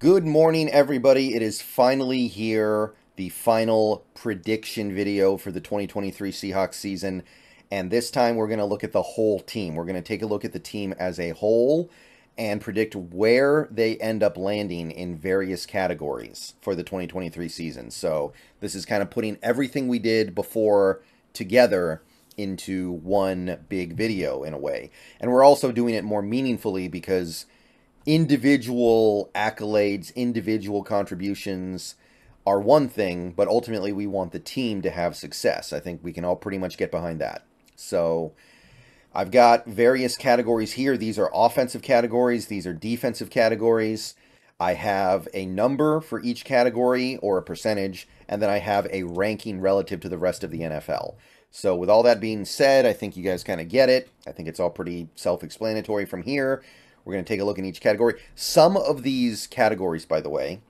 Good morning, everybody. It is finally here, the final prediction video for the 2023 Seahawks season. And this time we're going to look at the whole team. We're going to take a look at the team as a whole and predict where they end up landing in various categories for the 2023 season. So this is kind of putting everything we did before together into one big video in a way. And we're also doing it more meaningfully because individual accolades, individual contributions are one thing, but ultimately we want the team to have success. I think we can all pretty much get behind that. So I've got various categories here. These are offensive categories. These are defensive categories. I have a number for each category or a percentage, and then I have a ranking relative to the rest of the NFL. So with all that being said, I think you guys kind of get it. I think it's all pretty self-explanatory from here. We're going to take a look in each category. Some of these categories, by the way,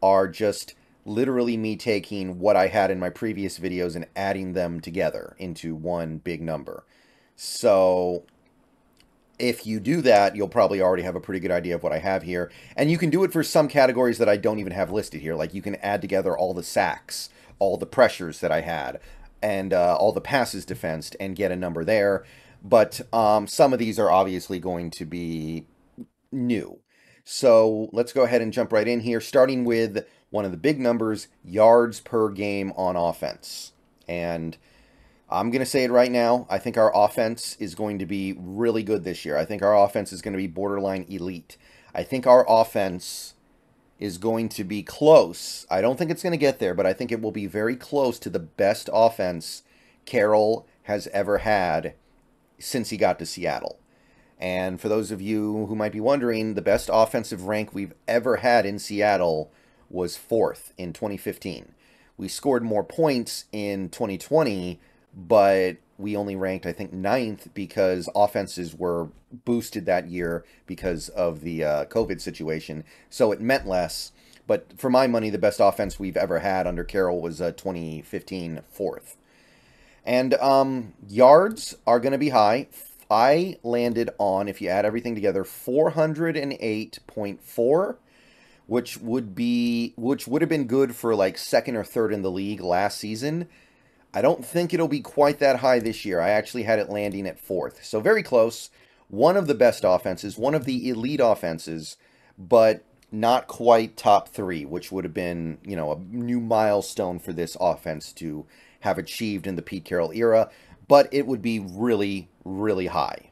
are just literally me taking what I had in my previous videos and adding them together into one big number. So if you do that, you'll probably already have a pretty good idea of what I have here. And you can do it for some categories that I don't even have listed here. Like you can add together all the sacks, all the pressures that I had, and all the passes defensed and get a number there. But some of these are obviously going to be new. So let's go ahead and jump right in here, starting with one of the big numbers, yards per game on offense. And I'm going to say it right now. I think our offense is going to be really good this year. I think our offense is going to be borderline elite. I think our offense is going to be close. I don't think it's going to get there, but I think it will be very close to the best offense Carroll has ever had since he got to Seattle. And for those of you who might be wondering, the best offensive rank we've ever had in Seattle was 4th in 2015. We scored more points in 2020, but we only ranked, I think, 9th because offenses were boosted that year because of the COVID situation. So it meant less. But for my money, the best offense we've ever had under Carroll was 2015 4th. And yards are going to be high. I landed on, if you add everything together, 408.4, which would have been good for like 2nd or 3rd in the league last season. I don't think it'll be quite that high this year. I actually had it landing at 4th. So very close. One of the best offenses, one of the elite offenses, but not quite top 3, which would have been, you know, a new milestone for this offense to have achieved in the Pete Carroll era. But it would be really, really high.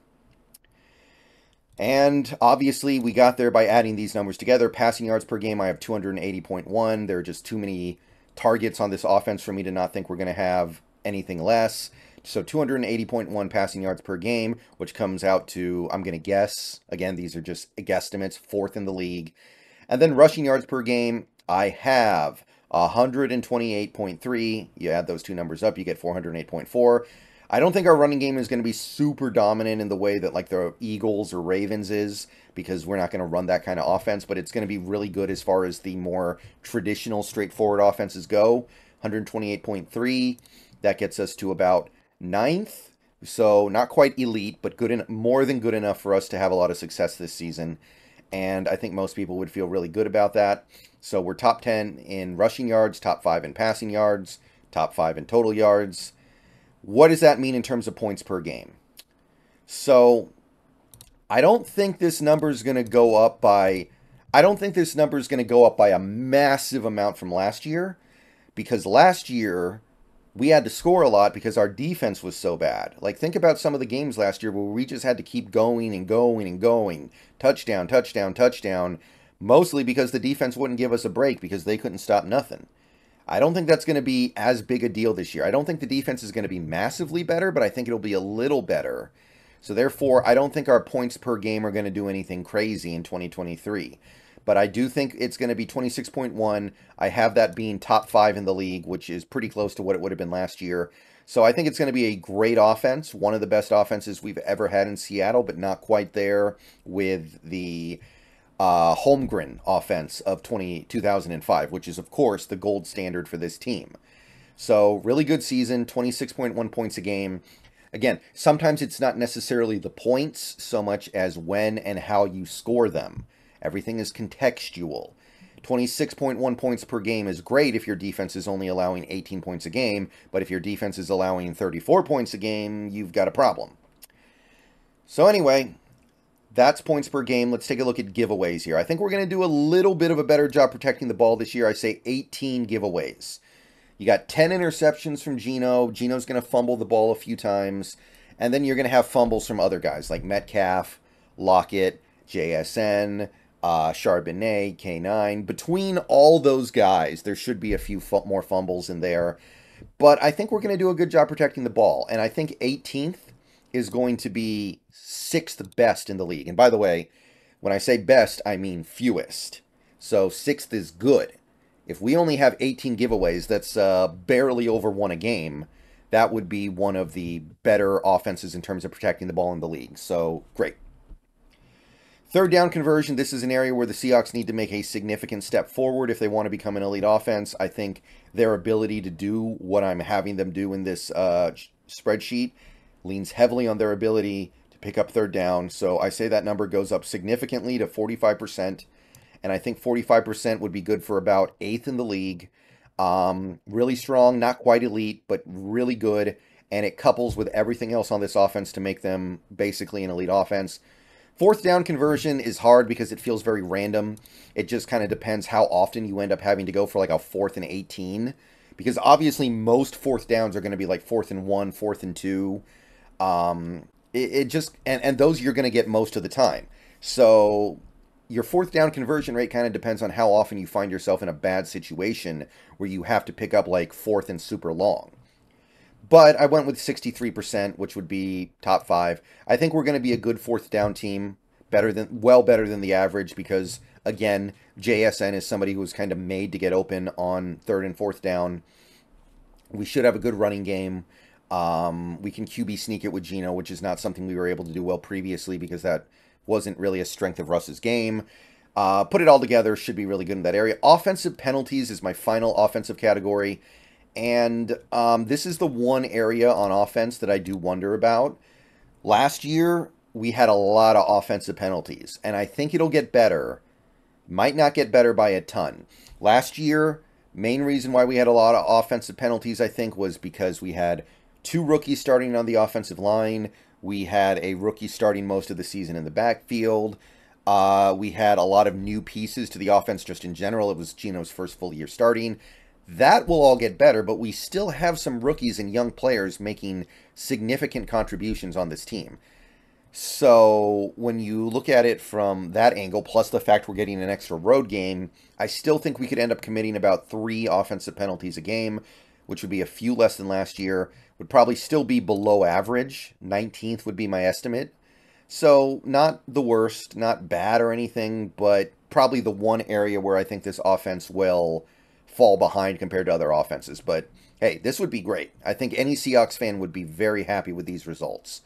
And obviously, we got there by adding these numbers together. Passing yards per game, I have 280.1. There are just too many targets on this offense for me to not think we're going to have anything less. So 280.1 passing yards per game, which comes out to, I'm going to guess, again, these are just guesstimates, 4th in the league. And then rushing yards per game, I have 128.3. You add those two numbers up, you get 408.4. I don't think our running game is going to be super dominant in the way that like the Eagles or Ravens is, because we're not going to run that kind of offense, but it's going to be really good as far as the more traditional, straightforward offenses go. 128.3, that gets us to about 9th, so not quite elite, but good, more than good enough for us to have a lot of success this season, and I think most people would feel really good about that. So we're top 10 in rushing yards, top 5 in passing yards, top 5 in total yards. What does that mean in terms of points per game? So I don't think this number is going to go up by a massive amount from last year, because last year we had to score a lot because our defense was so bad. Like, think about some of the games last year where we just had to keep going and going and going. Touchdown, touchdown, touchdown. Mostly because the defense wouldn't give us a break because they couldn't stop nothing. I don't think that's going to be as big a deal this year. I don't think the defense is going to be massively better, but I think it'll be a little better. So therefore, I don't think our points per game are going to do anything crazy in 2023. But I do think it's going to be 26.1. I have that being top 5 in the league, which is pretty close to what it would have been last year. So I think it's going to be a great offense, one of the best offenses we've ever had in Seattle, but not quite there with the Holmgren offense of 2005, which is, of course, the gold standard for this team. So really good season, 26.1 points a game. Again, sometimes it's not necessarily the points so much as when and how you score them. Everything is contextual. 26.1 points per game is great if your defense is only allowing 18 points a game, but if your defense is allowing 34 points a game, you've got a problem. So anyway, that's points per game. Let's take a look at giveaways here. I think we're going to do a little bit of a better job protecting the ball this year. I say 18 giveaways. You got 10 interceptions from Gino. Gino's going to fumble the ball a few times. And then you're going to have fumbles from other guys like Metcalf, Lockett, JSN, Charbonnet, K9. Between all those guys, there should be a few more fumbles in there. But I think we're going to do a good job protecting the ball. And I think 18th is going to be 6th best in the league. And by the way, when I say best, I mean fewest. So 6th is good. If we only have 18 giveaways, that's barely over one a game. That would be one of the better offenses in terms of protecting the ball in the league. So, great. Third down conversion, this is an area where the Seahawks need to make a significant step forward if they want to become an elite offense. I think their ability to do what I'm having them do in this spreadsheet leans heavily on their ability to pick up third down. So I say that number goes up significantly to 45%. And I think 45% would be good for about 8th in the league. Really strong, not quite elite, but really good. And it couples with everything else on this offense to make them basically an elite offense. Fourth down conversion is hard because it feels very random. It just kind of depends how often you end up having to go for like a 4th and 18. Because obviously most fourth downs are going to be like 4th and 1, 4th and 2. And those you're going to get most of the time. So your fourth down conversion rate kind of depends on how often you find yourself in a bad situation where you have to pick up like 4th and super long. But I went with 63%, which would be top 5. I think we're going to be a good fourth down team, well better than the average because, again, JSN is somebody who was kind of made to get open on 3rd and 4th down. We should have a good running game. We can QB sneak it with Gino, which is not something we were able to do well previously because that wasn't really a strength of Russ's game. Put it all together, should be really good in that area. Offensive penalties is my final offensive category. And this is the one area on offense that I do wonder about. Last year, we had a lot of offensive penalties. And I think it'll get better. Might not get better by a ton. Last year, main reason why we had a lot of offensive penalties, I think, was because we had 2 rookies starting on the offensive line. We had a rookie starting most of the season in the backfield. We had a lot of new pieces to the offense just in general. It was Gino's first full year starting. That will all get better, but we still have some rookies and young players making significant contributions on this team. So when you look at it from that angle, plus the fact we're getting an extra road game, I still think we could end up committing about 3 offensive penalties a game, which would be a few less than last year. Would probably still be below average. 19th would be my estimate. So not the worst, not bad or anything, but probably the one area where I think this offense will fall behind compared to other offenses. But hey, this would be great. I think any Seahawks fan would be very happy with these results.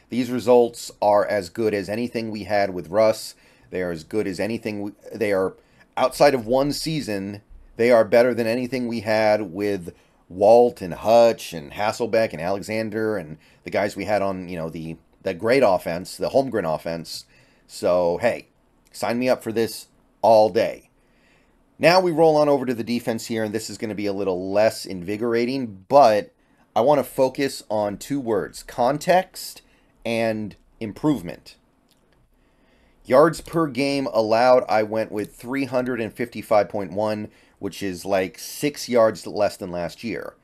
These results are as good as anything we had with Russ. They are as good as anything. They are outside of one season. They are better than anything we had with Walt and Hutch and Hasselbeck and Alexander and the guys we had on, the great offense, the Holmgren offense. So, hey, sign me up for this all day. Now we roll on over to the defense here, and this is going to be a little less invigorating, but I want to focus on 2 words, context and improvement. Yards per game allowed, I went with 355.1, which is like 6 yards less than last year.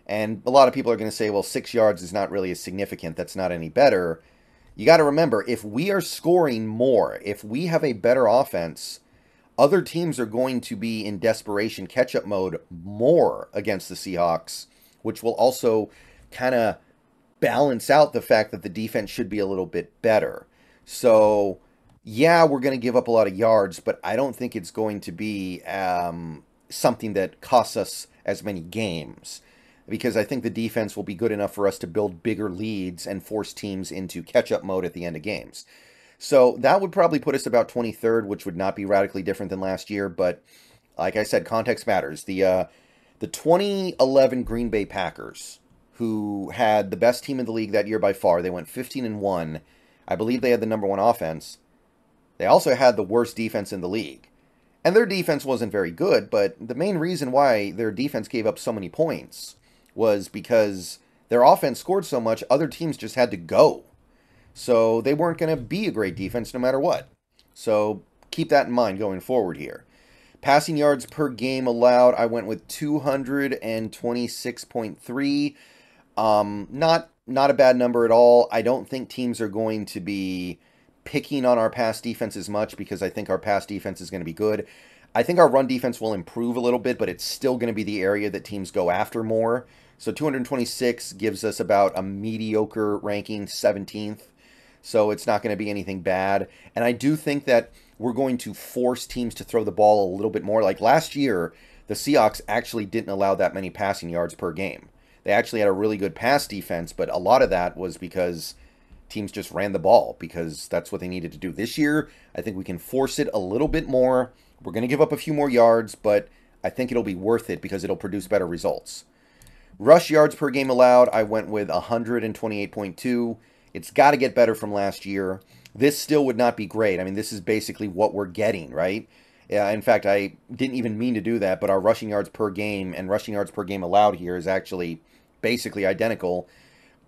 And a lot of people are going to say, well, 6 yards is not really as significant. That's not any better. You got to remember, if we are scoring more, if we have a better offense, other teams are going to be in desperation catch-up mode more against the Seahawks, which will also kind of balance out the fact that the defense should be a little bit better. So, yeah, we're going to give up a lot of yards, but I don't think it's going to be something that costs us as many games, because I think the defense will be good enough for us to build bigger leads and force teams into catch-up mode at the end of games. So that would probably put us about 23rd, which would not be radically different than last year, but like I said, context matters. The 2011 Green Bay Packers, who had the best team in the league that year by far, they went 15-1. I believe they had the #1 offense. They also had the worst defense in the league. And their defense wasn't very good, but the main reason why their defense gave up so many points was because their offense scored so much, other teams just had to go. So they weren't going to be a great defense no matter what. So keep that in mind going forward here. Passing yards per game allowed, I went with 226.3. Not a bad number at all. I don't think teams are going to be picking on our pass defense as much because I think our pass defense is going to be good. I think our run defense will improve a little bit, but it's still going to be the area that teams go after more. So 226 gives us about a mediocre ranking, 17th. So it's not going to be anything bad. And I do think that we're going to force teams to throw the ball a little bit more. Like last year, the Seahawks actually didn't allow that many passing yards per game. They actually had a really good pass defense, but a lot of that was because teams just ran the ball because that's what they needed to do. This year, I think we can force it a little bit more. We're going to give up a few more yards, but I think it'll be worth it because it'll produce better results. Rush yards per game allowed, I went with 128.2. It's got to get better from last year. This still would not be great. I mean, this is basically what we're getting, right? Yeah, in fact, I didn't even mean to do that, but our rushing yards per game and rushing yards per game allowed here is actually basically identical.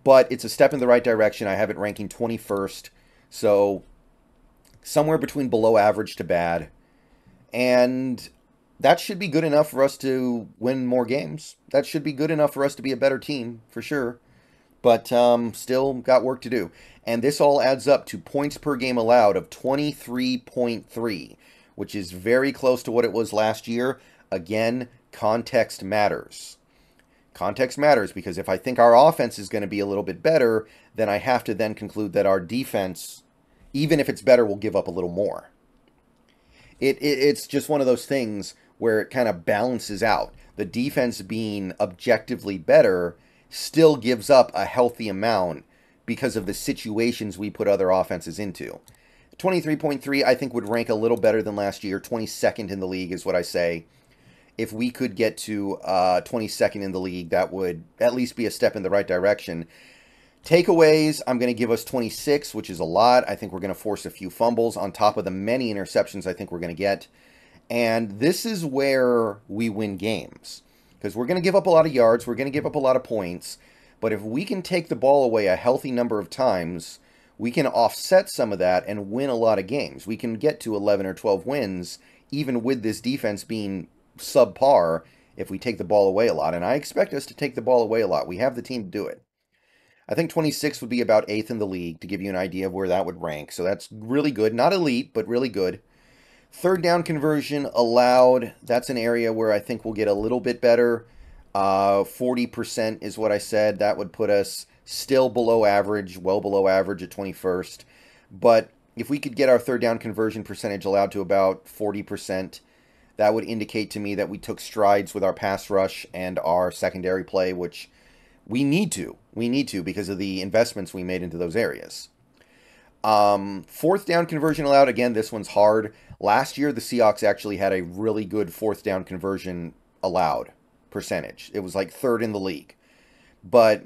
But it's a step in the right direction. I have it ranking 21st. So somewhere between below average to bad. And that should be good enough for us to win more games. That should be good enough for us to be a better team, for sure. But still got work to do. And this all adds up to points per game allowed of 23.3, which is very close to what it was last year. Again, context matters. Context matters because if I think our offense is going to be a little bit better, then I have to then conclude that our defense, even if it's better, will give up a little more. It's just one of those things where it kind of balances out. The defense being objectively better still gives up a healthy amount because of the situations we put other offenses into. 23.3, I think, would rank a little better than last year. 22nd in the league is what I say. If we could get to 22nd in the league, that would at least be a step in the right direction. Takeaways, I'm going to give us 26, which is a lot. I think we're going to force a few fumbles on top of the many interceptions I think we're going to get. And this is where we win games. Because we're going to give up a lot of yards, we're going to give up a lot of points. But if we can take the ball away a healthy number of times, we can offset some of that and win a lot of games. We can get to 11 or 12 wins, even with this defense being subpar, if we take the ball away a lot. And I expect us to take the ball away a lot. We have the team to do it. I think 26 would be about 8th in the league, to give you an idea of where that would rank. So that's really good. Not elite, but really good. Third down conversion allowed. That's an area where I think we'll get a little bit better. 40% is what I said. That would put us still below average, well below average at 21st. But if we could get our third down conversion percentage allowed to about 40%, that would indicate to me that we took strides with our pass rush and our secondary play, which we need to. We need to because of the investments we made into those areas. Fourth down conversion allowed. Again, this one's hard. Last year, the Seahawks actually had a really good fourth down conversion allowed percentage. It was like 3rd in the league. But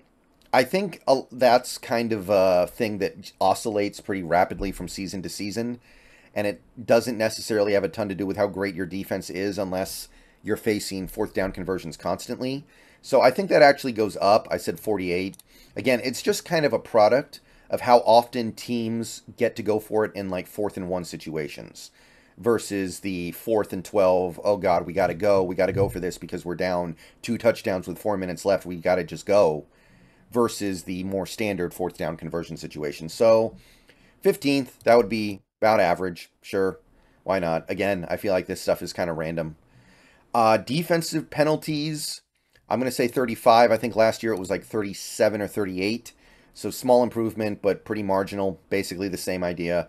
I think that's kind of a thing that oscillates pretty rapidly from season to season. And it doesn't necessarily have a ton to do with how great your defense is unless you're facing fourth down conversions constantly. So I think that actually goes up. I said 48. Again, it's just kind of a product of how often teams get to go for it in like 4th and 1 situations versus the 4th and 12. Oh God, we got to go. We got to go for this because we're down 2 touchdowns with 4 minutes left. We got to just go versus the more standard 4th down conversion situation. So 15th, that would be about average. Sure. Why not? Again, I feel like this stuff is kind of random. Defensive penalties, I'm going to say 35. I think last year it was like 37 or 38. So small improvement, but pretty marginal. Basically the same idea.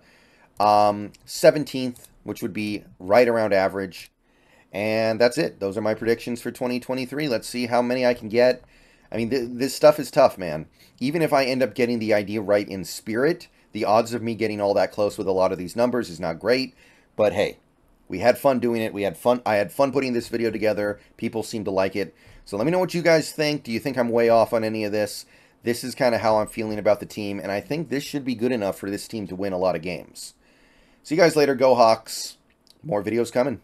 17th, which would be right around average. And that's it. Those are my predictions for 2023. Let's see how many I can get. I mean, this stuff is tough, man. Even if I end up getting the idea right in spirit, the odds of me getting all that close with a lot of these numbers is not great. But hey, we had fun doing it. We had fun. I had fun putting this video together. People seem to like it. So let me know what you guys think. Do you think I'm way off on any of this? This is kind of how I'm feeling about the team. And I think this should be good enough for this team to win a lot of games. See you guys later. Go Hawks. More videos coming.